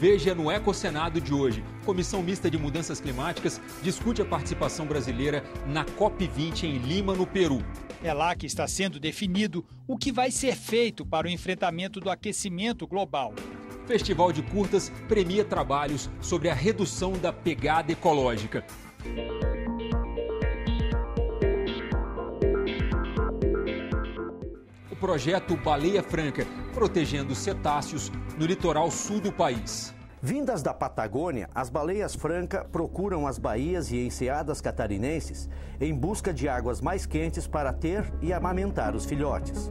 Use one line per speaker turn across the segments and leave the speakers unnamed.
Veja no Ecosenado de hoje. Comissão Mista de Mudanças Climáticas discute a participação brasileira na COP20 em Lima, no Peru.
É lá que está sendo definido o que vai ser feito para o enfrentamento do aquecimento global.
Festival de Curtas premia trabalhos sobre a redução da pegada ecológica. O projeto Baleia Franca, protegendo cetáceos no litoral sul do país.
Vindas da Patagônia, as baleias franca procuram as baías e enseadas catarinenses em busca de águas mais quentes para ter e amamentar os filhotes.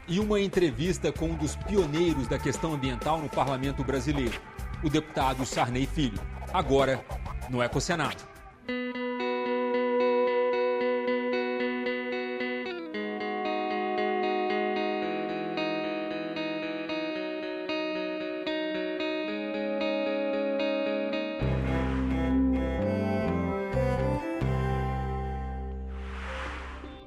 E uma entrevista com um dos pioneiros da questão ambiental no parlamento brasileiro, o deputado Sarney Filho, agora no Ecosenado.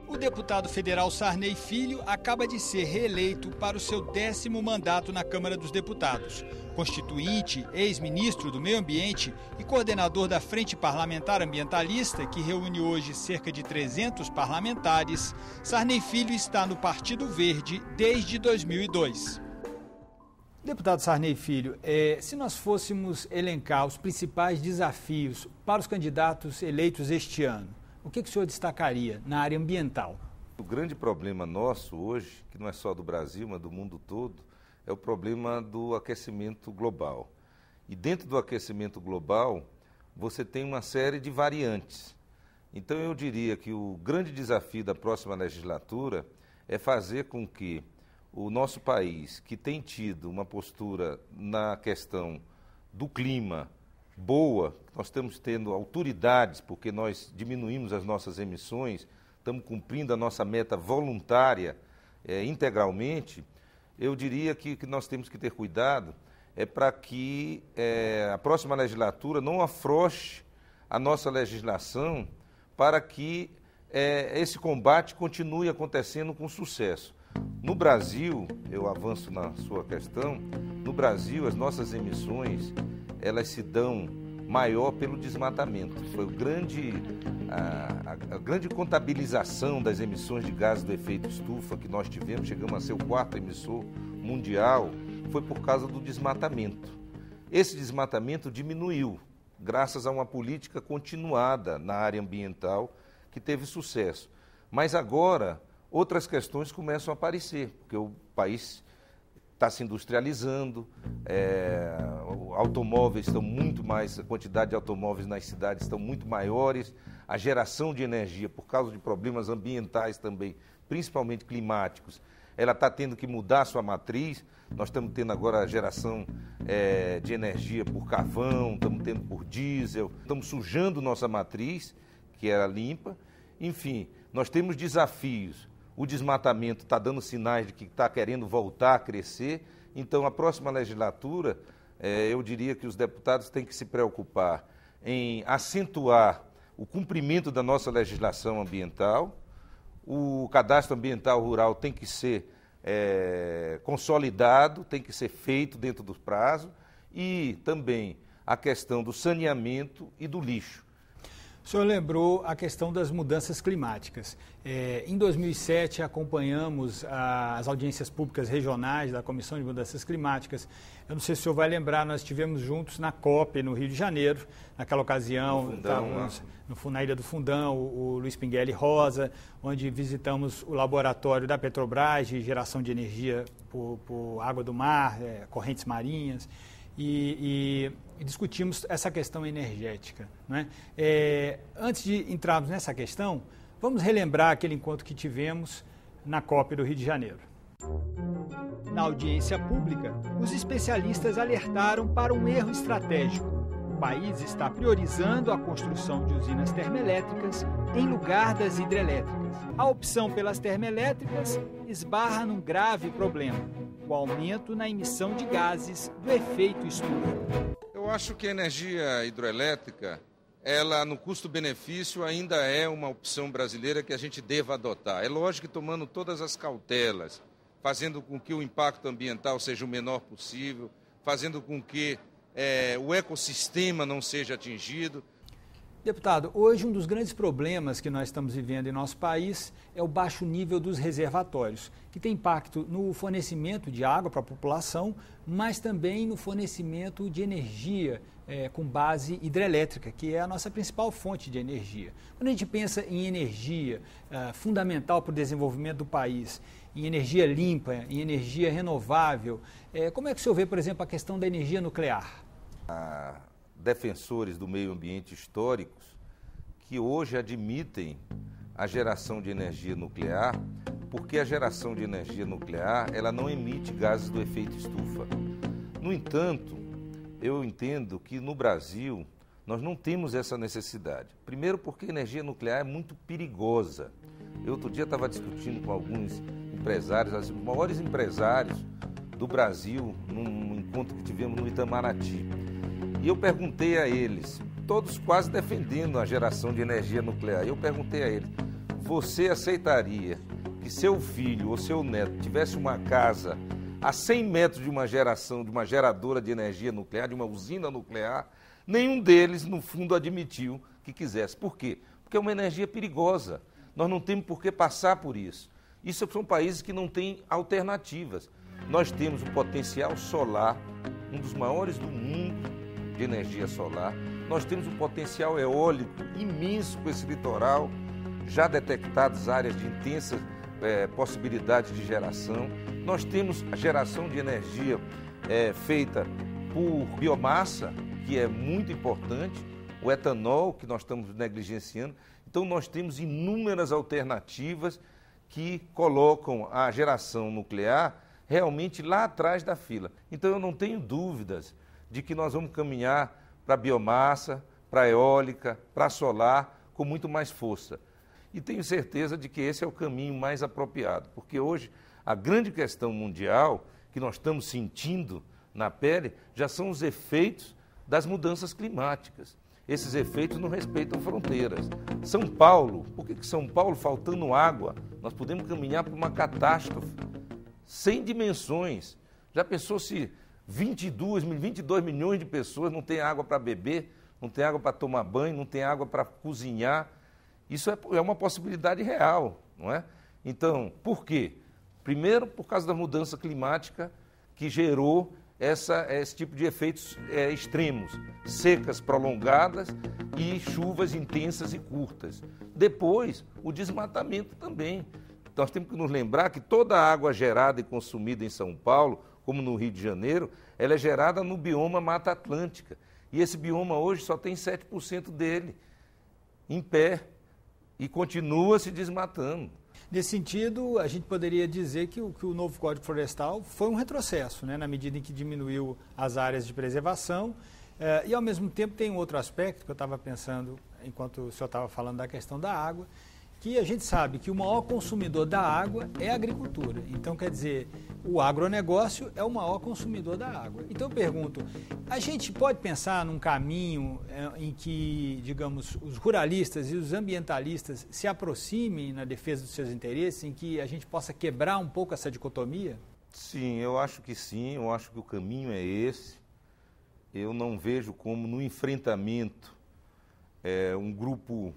O deputado federal Sarney Filho acaba de ser reeleito para o seu 10º mandato na Câmara dos Deputados. Constituinte, ex-ministro do Meio Ambiente e coordenador da Frente Parlamentar Ambientalista, que reúne hoje cerca de 300 parlamentares, Sarney Filho está no Partido Verde desde 2002. Deputado Sarney Filho, se nós fôssemos elencar os principais desafios para os candidatos eleitos este ano, o que o senhor destacaria na área ambiental?
O grande problema nosso hoje, que não é só do Brasil, mas do mundo todo, é o problema do aquecimento global. E dentro do aquecimento global, você tem uma série de variantes. Então eu diria que o grande desafio da próxima legislatura é fazer com que o nosso país, que tem tido uma postura na questão do clima boa, nós estamos tendo autoridades, porque nós diminuímos as nossas emissões, estamos cumprindo a nossa meta voluntária integralmente, eu diria que nós temos que ter cuidado para que a próxima legislatura não afrouxe a nossa legislação para que esse combate continue acontecendo com sucesso. No Brasil, eu avanço na sua questão, no Brasil as nossas emissões elas se dão maior pelo desmatamento. Foi a grande contabilização das emissões de gases do efeito estufa que nós tivemos, chegamos a ser o 4º emissor mundial, foi por causa do desmatamento. Esse desmatamento diminuiu, graças a uma política continuada na área ambiental que teve sucesso. Mas agora, outras questões começam a aparecer, porque o país está se industrializando, automóveis estão muito mais, a quantidade de automóveis nas cidades estão muito maiores, a geração de energia, por causa de problemas ambientais também, principalmente climáticos, ela está tendo que mudar a sua matriz. Nós estamos tendo agora a geração de energia por carvão, estamos tendo por diesel, estamos sujando nossa matriz, que era limpa. Enfim, nós temos desafios. O desmatamento está dando sinais de que está querendo voltar a crescer. Então, a próxima legislatura, eu diria que os deputados têm que se preocupar em acentuar o cumprimento da nossa legislação ambiental. O cadastro ambiental rural tem que ser consolidado, tem que ser feito dentro do prazo. E também a questão do saneamento e do lixo.
O senhor lembrou a questão das mudanças climáticas. Em 2007, acompanhamos as audiências públicas regionais da Comissão de Mudanças Climáticas. Eu não sei se o senhor vai lembrar, nós estivemos juntos na COP, no Rio de Janeiro. Naquela ocasião, estávamos na Ilha do Fundão, o Luiz Pinguelli Rosa, onde visitamos o laboratório da Petrobras de geração de energia por água do mar, correntes marinhas. E discutimos essa questão energética. Não é? Antes de entrarmos nessa questão, vamos relembrar aquele encontro que tivemos na COP do Rio de Janeiro. Na audiência pública, os especialistas alertaram para um erro estratégico. O país está priorizando a construção de usinas termoelétricas em lugar das hidrelétricas. A opção pelas termoelétricas esbarra num grave problema: o aumento na emissão de gases do efeito estufa.
Eu acho que a energia hidroelétrica, ela no custo-benefício ainda é uma opção brasileira que a gente deva adotar. É lógico que tomando todas as cautelas, fazendo com que o impacto ambiental seja o menor possível, fazendo com que o ecossistema não seja atingido.
Deputado, hoje um dos grandes problemas que nós estamos vivendo em nosso país é o baixo nível dos reservatórios, que tem impacto no fornecimento de água para a população, mas também no fornecimento de energia com base hidrelétrica, que é a nossa principal fonte de energia. Quando a gente pensa em energia fundamental para o desenvolvimento do país, em energia limpa, em energia renovável, como é que o senhor vê, por exemplo, a questão da energia nuclear?
Defensores do meio ambiente históricos que hoje admitem a geração de energia nuclear, porque a geração de energia nuclear ela não emite gases do efeito estufa. No entanto, eu entendo que no Brasil nós não temos essa necessidade. Primeiro porque a energia nuclear é muito perigosa. Eu outro dia estava discutindo com alguns empresários, os maiores empresários do Brasil, num encontro que tivemos no Itamaraty. E eu perguntei a eles, todos quase defendendo a geração de energia nuclear, eu perguntei a eles, você aceitaria que seu filho ou seu neto tivesse uma casa a 100 metros de uma geração, de uma geradora de energia nuclear, de uma usina nuclear? Nenhum deles, no fundo, admitiu que quisesse. Por quê? Porque é uma energia perigosa. Nós não temos por que passar por isso. Isso são países que não têm alternativas. Nós temos o potencial solar, um dos maiores do mundo, de energia solar. Nós temos um potencial eólico imenso com esse litoral, já detectadas áreas de intensa possibilidade de geração. Nós temos a geração de energia feita por biomassa, que é muito importante, o etanol, que nós estamos negligenciando. Então, nós temos inúmeras alternativas que colocam a geração nuclear realmente lá atrás da fila. Então, eu não tenho dúvidas de que nós vamos caminhar para a biomassa, para a eólica, para a solar, com muito mais força. E tenho certeza de que esse é o caminho mais apropriado, porque hoje a grande questão mundial que nós estamos sentindo na pele já são os efeitos das mudanças climáticas. Esses efeitos não respeitam fronteiras. São Paulo, por que São Paulo, faltando água, nós podemos caminhar para uma catástrofe sem dimensões? Já pensou se 22 milhões de pessoas não têm água para beber, não têm água para tomar banho, não têm água para cozinhar? Isso é uma possibilidade real, não é? Então, por quê? Primeiro, por causa da mudança climática que gerou esse tipo de efeitos extremos, secas prolongadas e chuvas intensas e curtas. Depois, o desmatamento também. Nós temos que nos lembrar que toda a água gerada e consumida em São Paulo, como no Rio de Janeiro, ela é gerada no bioma Mata Atlântica. E esse bioma hoje só tem 7% dele em pé e continua se desmatando.
Nesse sentido, a gente poderia dizer que o novo Código Florestal foi um retrocesso, né, na medida em que diminuiu as áreas de preservação e, ao mesmo tempo, tem um outro aspecto que eu estava pensando enquanto o senhor estava falando da questão da água, que a gente sabe que o maior consumidor da água é a agricultura. Então, quer dizer, o agronegócio é o maior consumidor da água. Então, eu pergunto, a gente pode pensar num caminho em que, digamos, os ruralistas e os ambientalistas se aproximem na defesa dos seus interesses, em que a gente possa quebrar um pouco essa dicotomia?
Sim, eu acho que sim, eu acho que o caminho é esse. Eu não vejo como no enfrentamento um grupo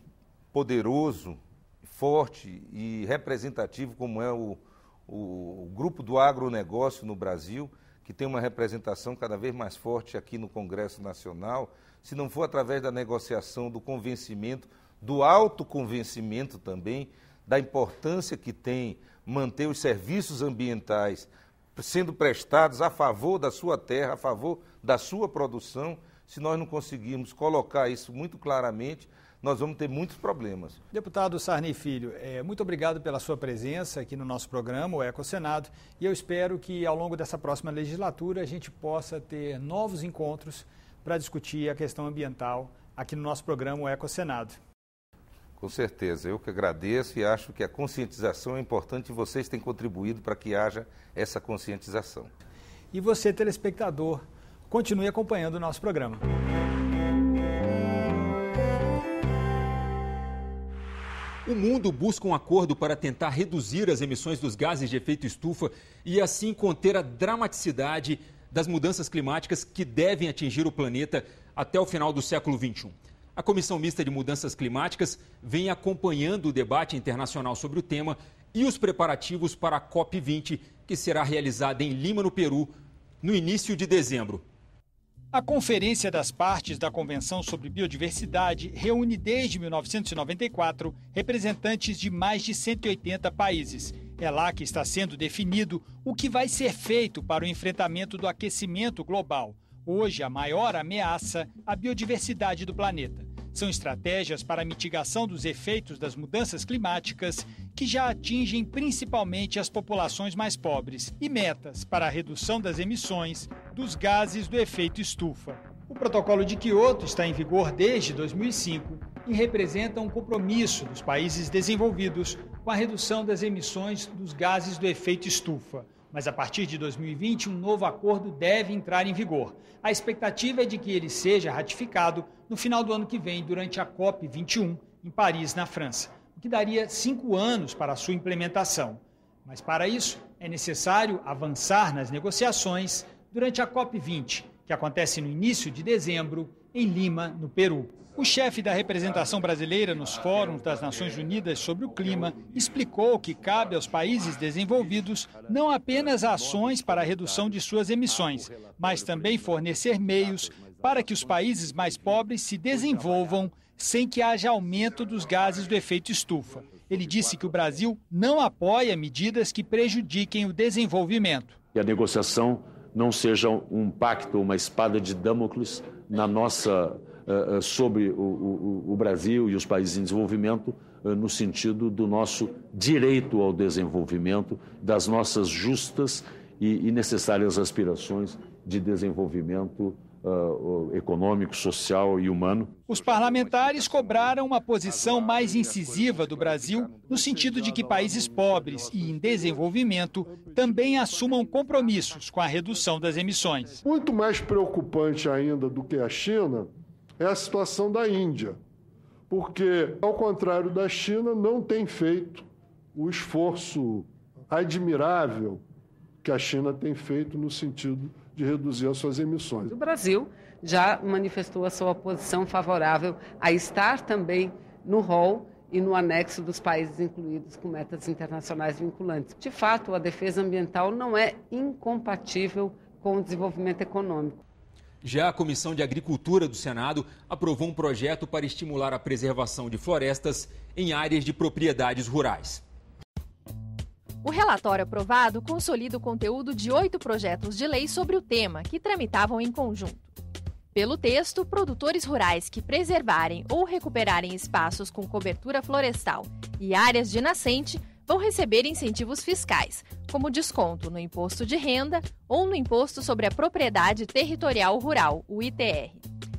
poderoso, forte e representativo como é o grupo do agronegócio no Brasil, que tem uma representação cada vez mais forte aqui no Congresso Nacional, se não for através da negociação, do convencimento, do autoconvencimento também, da importância que tem manter os serviços ambientais sendo prestados a favor da sua terra, a favor da sua produção. Se nós não conseguirmos colocar isso muito claramente, nós vamos ter muitos problemas.
Deputado Sarney Filho, muito obrigado pela sua presença aqui no nosso programa, o Ecosenado, e eu espero que ao longo dessa próxima legislatura a gente possa ter novos encontros para discutir a questão ambiental aqui no nosso programa, o Ecosenado.
Com certeza, eu que agradeço e acho que a conscientização é importante e vocês têm contribuído para que haja essa conscientização.
E você, telespectador, continue acompanhando o nosso programa.
O mundo busca um acordo para tentar reduzir as emissões dos gases de efeito estufa e assim conter a dramaticidade das mudanças climáticas que devem atingir o planeta até o final do século XXI. A Comissão Mista de Mudanças Climáticas vem acompanhando o debate internacional sobre o tema e os preparativos para a COP20, que será realizada em Lima, no Peru, no início de dezembro.
A Conferência das Partes da Convenção sobre Biodiversidade reúne desde 1994 representantes de mais de 180 países. É lá que está sendo definido o que vai ser feito para o enfrentamento do aquecimento global. Hoje, a maior ameaça à biodiversidade do planeta. São estratégias para a mitigação dos efeitos das mudanças climáticas que já atingem principalmente as populações mais pobres e metas para a redução das emissões dos gases do efeito estufa. O Protocolo de Quioto está em vigor desde 2005 e representa um compromisso dos países desenvolvidos com a redução das emissões dos gases do efeito estufa. Mas a partir de 2020, um novo acordo deve entrar em vigor. A expectativa é de que ele seja ratificado no final do ano que vem, durante a COP21, em Paris, na França, o que daria 5 anos para a sua implementação. Mas para isso, é necessário avançar nas negociações durante a COP20, que acontece no início de dezembro, em Lima, no Peru. O chefe da representação brasileira nos fóruns das Nações Unidas sobre o clima explicou que cabe aos países desenvolvidos não apenas ações para a redução de suas emissões, mas também fornecer meios para que os países mais pobres se desenvolvam sem que haja aumento dos gases do efeito estufa. Ele disse que o Brasil não apoia medidas que prejudiquem o desenvolvimento.
E a negociação não seja um pacto, uma espada de Damocles na nossa sobre o Brasil e os países em desenvolvimento, no sentido do nosso direito ao desenvolvimento, das nossas justas e necessárias aspirações de desenvolvimento econômico, social e humano.
Os parlamentares cobraram uma posição mais incisiva do Brasil, no sentido de que países pobres e em desenvolvimento também assumam compromissos com a redução das emissões.
Muito mais preocupante ainda do que a China é a situação da Índia, porque, ao contrário da China, não tem feito o esforço admirável que a China tem feito no sentido de reduzir as suas emissões.
O Brasil já manifestou a sua posição favorável a estar também no rol e no anexo dos países incluídos com metas internacionais vinculantes. De fato, a defesa ambiental não é incompatível com o desenvolvimento econômico.
Já a Comissão de Agricultura do Senado aprovou um projeto para estimular a preservação de florestas em áreas de propriedades rurais.
O relatório aprovado consolida o conteúdo de 8 projetos de lei sobre o tema, que tramitavam em conjunto. Pelo texto, produtores rurais que preservarem ou recuperarem espaços com cobertura florestal e áreas de nascente vão receber incentivos fiscais, como desconto no imposto de renda ou no imposto sobre a propriedade territorial rural, o ITR.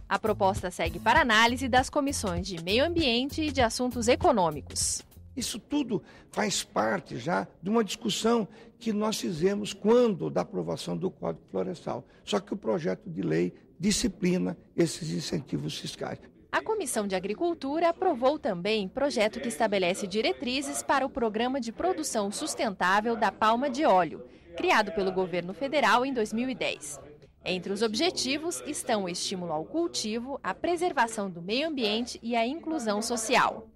A proposta segue para análise das comissões de Meio Ambiente e de Assuntos Econômicos.
Isso tudo faz parte já de uma discussão que nós fizemos quando da aprovação do Código Florestal. Só que o projeto de lei disciplina esses incentivos fiscais.
A Comissão de Agricultura aprovou também projeto que estabelece diretrizes para o Programa de Produção Sustentável da Palma de Óleo, criado pelo governo federal em 2010. Entre os objetivos estão o estímulo ao cultivo, a preservação do meio ambiente e a inclusão social.